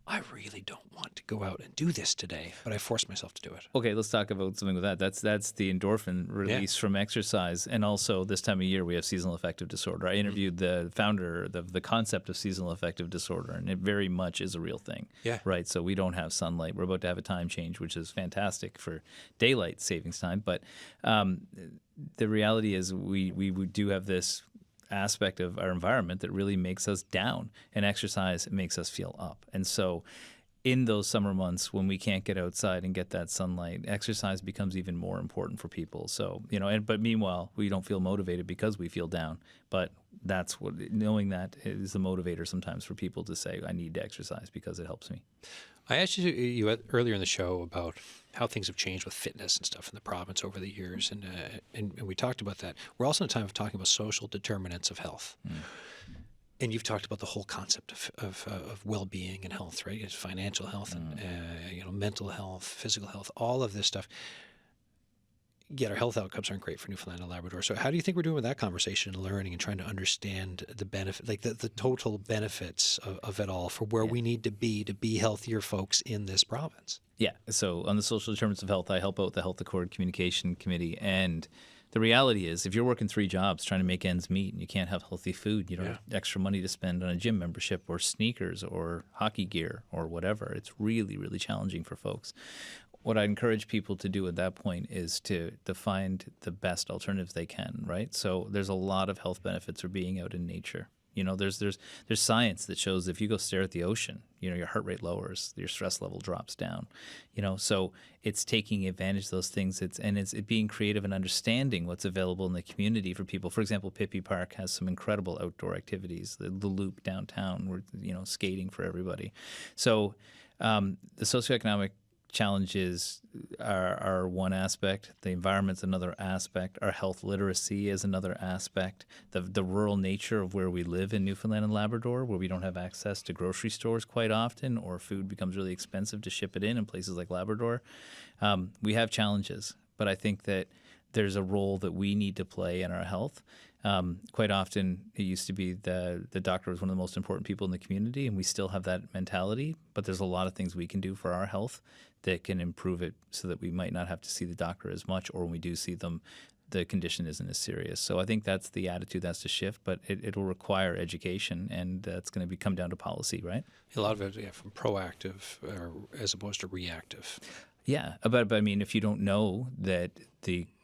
[SPEAKER 1] I really don't want to go out and do this today, but I force myself to do it.
[SPEAKER 3] Okay, let's talk about something with that. That's the endorphin release from exercise. And also this time of year, we have seasonal affective disorder. I interviewed the founder of the concept of seasonal affective disorder, and it very much is a real thing.
[SPEAKER 1] Yeah.
[SPEAKER 3] Right, so we don't have sunlight. We're about to have a time change, which is fantastic for daylight savings time. But the reality is we do have this aspect of our environment that really makes us down, and exercise makes us feel up. And so in those summer months when we can't get outside and get that sunlight, exercise becomes even more important for people. So, but meanwhile, we don't feel motivated because we feel down. But that's knowing that is the motivator sometimes for people to say, I need to exercise because it helps me.
[SPEAKER 1] I asked you earlier in the show about how things have changed with fitness and stuff in the province over the years, and we talked about that. We're also in a time of talking about social determinants of health. And you've talked about the whole concept of well-being and health, right? It's financial health and mental health, physical health, all of this stuff. Yet our health outcomes aren't great for Newfoundland and Labrador. So how do you think we're doing with that conversation and learning and trying to understand the benefit, like the total benefits of it all for where we need to be healthier folks in this province? Yeah.
[SPEAKER 3] So on the social determinants of health, I help out the Health Accord Communication Committee. And the reality is if you're working 3 jobs trying to make ends meet and you can't have healthy food, you don't have extra money to spend on a gym membership or sneakers or hockey gear or whatever, it's really, really challenging for folks. What I encourage people to do at that point is to find the best alternatives they can, right? So there's a lot of health benefits for being out in nature. There's science that shows if you go stare at the ocean, your heart rate lowers, your stress level drops down. So it's taking advantage of those things. It's being creative and understanding what's available in the community for people. For example, Pippi Park has some incredible outdoor activities. The Loop downtown, where skating for everybody. So the socioeconomic challenges are one aspect. The environment's another aspect. Our health literacy is another aspect. The rural nature of where we live in Newfoundland and Labrador, where we don't have access to grocery stores quite often, or food becomes really expensive to ship it in places like Labrador. We have challenges, but I think that there's a role that we need to play in our health. Quite often, it used to be the doctor was one of the most important people in the community, and we still have that mentality. But there's a lot of things we can do for our health that can improve it so that we might not have to see the doctor as much, or when we do see them, the condition isn't as serious. So I think that's the attitude that's to shift, but it will require education, and it's going to come down to policy, right?
[SPEAKER 1] A lot of it, from proactive as opposed to reactive.
[SPEAKER 3] Yeah, but I mean, if you don't know that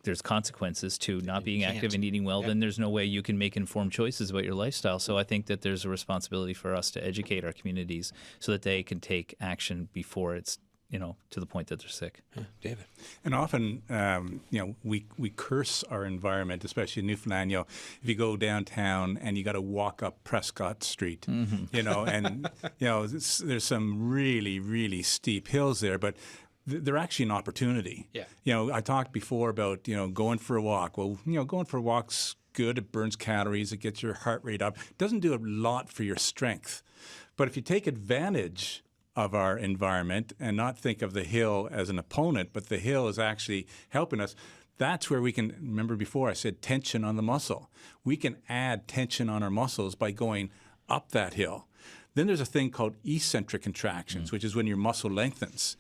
[SPEAKER 3] there's consequences to not being active and eating well, then there's no way you can make informed choices about your lifestyle. So I think that there's a responsibility for us to educate our communities so that they can take action before it's to the point that they're sick.
[SPEAKER 1] David.
[SPEAKER 2] And often, we curse our environment, especially in Newfoundland. If you go downtown and you got to walk up Prescott Street, and there's some really, really steep hills there, but they're actually an opportunity.
[SPEAKER 1] Yeah.
[SPEAKER 2] I talked before about going for a walk. Well, going for a walk's good. It burns calories. It gets your heart rate up. It doesn't do a lot for your strength, but if you take advantage of our environment and not think of the hill as an opponent, but the hill is actually helping us, that's where we can, remember before I said tension on the muscle. We can add tension on our muscles by going up that hill. Then there's a thing called eccentric contractions, which is when your muscle lengthens.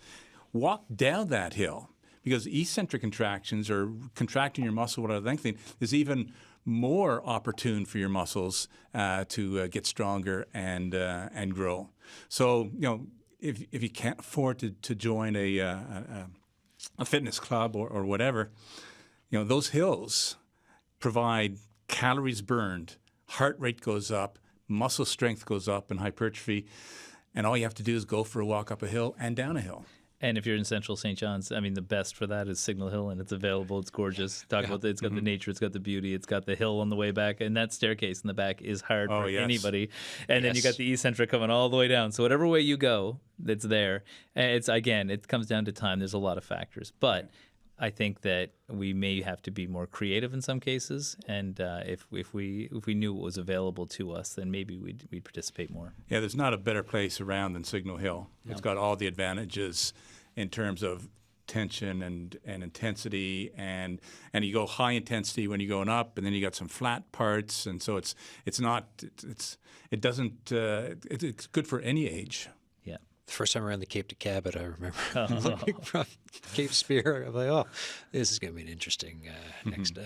[SPEAKER 2] Walk down that hill, because eccentric contractions, or contracting your muscle without lengthening, is even more opportune for your muscles to get stronger and grow. So, if you can't afford to join a fitness club or whatever, those hills provide calories burned, heart rate goes up, muscle strength goes up, and hypertrophy. And all you have to do is go for a walk up a hill and down a hill.
[SPEAKER 3] And if you're in Central St. John's, the best for that is Signal Hill, and it's available. It's gorgeous. It's got the nature, it's got the beauty, it's got the hill on the way back, and that staircase in the back is hard for anybody. And then you got the eccentric coming all the way down. So whatever way you go, it's there. And it comes down to time. There's a lot of factors, but I think that we may have to be more creative in some cases, and if we knew what was available to us, then maybe we'd participate more.
[SPEAKER 2] Yeah, there's not a better place around than Signal Hill. No. It's got all the advantages in terms of tension and intensity, and you go high intensity when you're going up, and then you got some flat parts, and so it's good for any age.
[SPEAKER 1] The first time around the Cape to Cabot, I remember looking from Cape Spear. I'm like, this is going to be an interesting next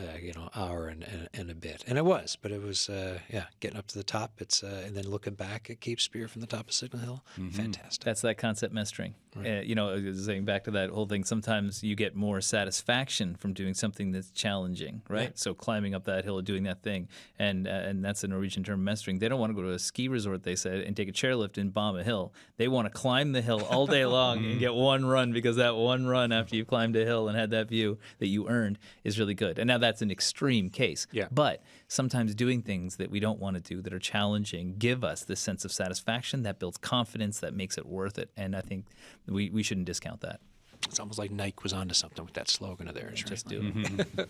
[SPEAKER 1] hour and a bit. And it was, but it was getting up to the top. It's and then looking back at Cape Spear from the top of Signal Hill. Fantastic.
[SPEAKER 3] That's that concept mestering. Right. Saying back to that whole thing, sometimes you get more satisfaction from doing something that's challenging, right? Yeah. So climbing up that hill or doing that thing, and that's a Norwegian term, mestering. They don't want to go to a ski resort, they said, and take a chairlift and bomb a hill. They want to climb the hill all day long and get one run, because that one run after you've climbed a hill and had that view that you earned is really good. And now that's an extreme case.
[SPEAKER 1] Yeah.
[SPEAKER 3] But sometimes doing things that we don't want to do that are challenging give us this sense of satisfaction that builds confidence, that makes it worth it. And I think we shouldn't discount that.
[SPEAKER 1] It's almost like Nike was onto something with that slogan of theirs.
[SPEAKER 3] Just
[SPEAKER 1] right?
[SPEAKER 3] do it.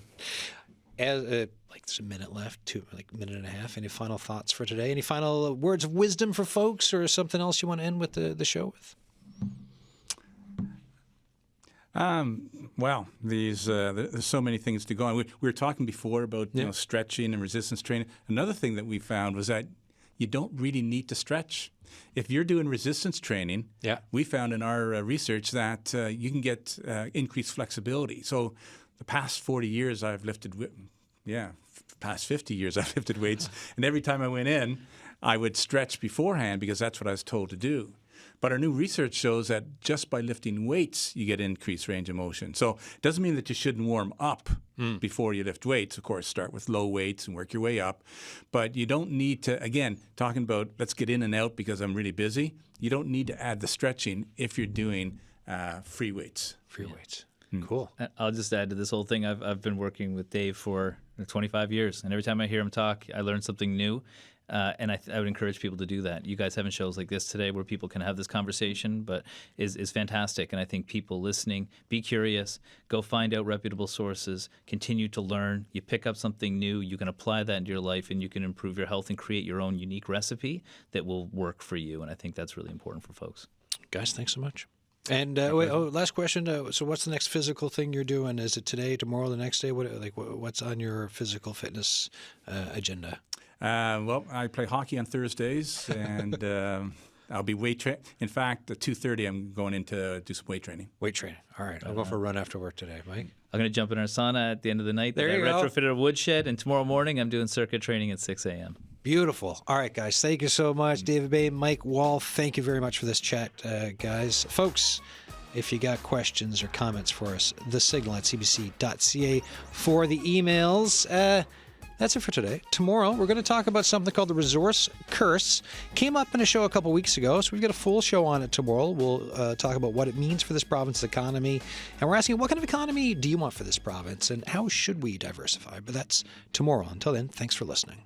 [SPEAKER 1] As there's a minute left, a minute and a half. Any final thoughts for today? Any final words of wisdom for folks, or something else you want to end with the show with?
[SPEAKER 2] Well, there's so many things to go on. We were talking before about stretching and resistance training. Another thing that we found was that you don't really need to stretch. If you're doing resistance training, we found in our research that you can get increased flexibility. So the past 40 years I've lifted, past 50 years I've lifted weights, and every time I went in, I would stretch beforehand because that's what I was told to do. But our new research shows that just by lifting weights, you get increased range of motion. So it doesn't mean that you shouldn't warm up before you lift weights. Of course, start with low weights and work your way up. But you don't need to, again, talking about let's get in and out because I'm really busy, you don't need to add the stretching if you're doing free weights.
[SPEAKER 1] Free weights. Cool.
[SPEAKER 3] I'll just add to this whole thing. I've been working with Dave for 25 years, and every time I hear him talk, I learn something new. And I would encourage people to do that. You guys having shows like this today where people can have this conversation, but is fantastic. And I think people listening, be curious, go find out reputable sources, continue to learn. You pick up something new, you can apply that into your life, and you can improve your health and create your own unique recipe that will work for you. And I think that's really important for folks.
[SPEAKER 1] Guys, thanks so much. And last question. So what's the next physical thing you're doing? Is it today, tomorrow, the next day? What's on your physical fitness agenda?
[SPEAKER 2] Well, I play hockey on Thursdays, and I'll be weight training. In fact, at 2:30, I'm going in to do some weight training.
[SPEAKER 1] Weight training. All right. I'll go for a run after work today, Mike.
[SPEAKER 3] I'm going to jump in our sauna at the end of the night.
[SPEAKER 1] There you go.
[SPEAKER 3] Retrofitted a woodshed, and tomorrow morning I'm doing circuit training at 6 a.m.
[SPEAKER 1] Beautiful. All right, guys. Thank you so much. David Bay, Mike Wall, thank you very much for this chat, guys. Folks, if you got questions or comments for us, thesignal@cbc.ca for the emails. That's it for today. Tomorrow, we're going to talk about something called the resource curse. Came up in a show a couple weeks ago, so we've got a full show on it tomorrow. We'll talk about what it means for this province's economy. And we're asking, what kind of economy do you want for this province? And how should we diversify? But that's tomorrow. Until then, thanks for listening.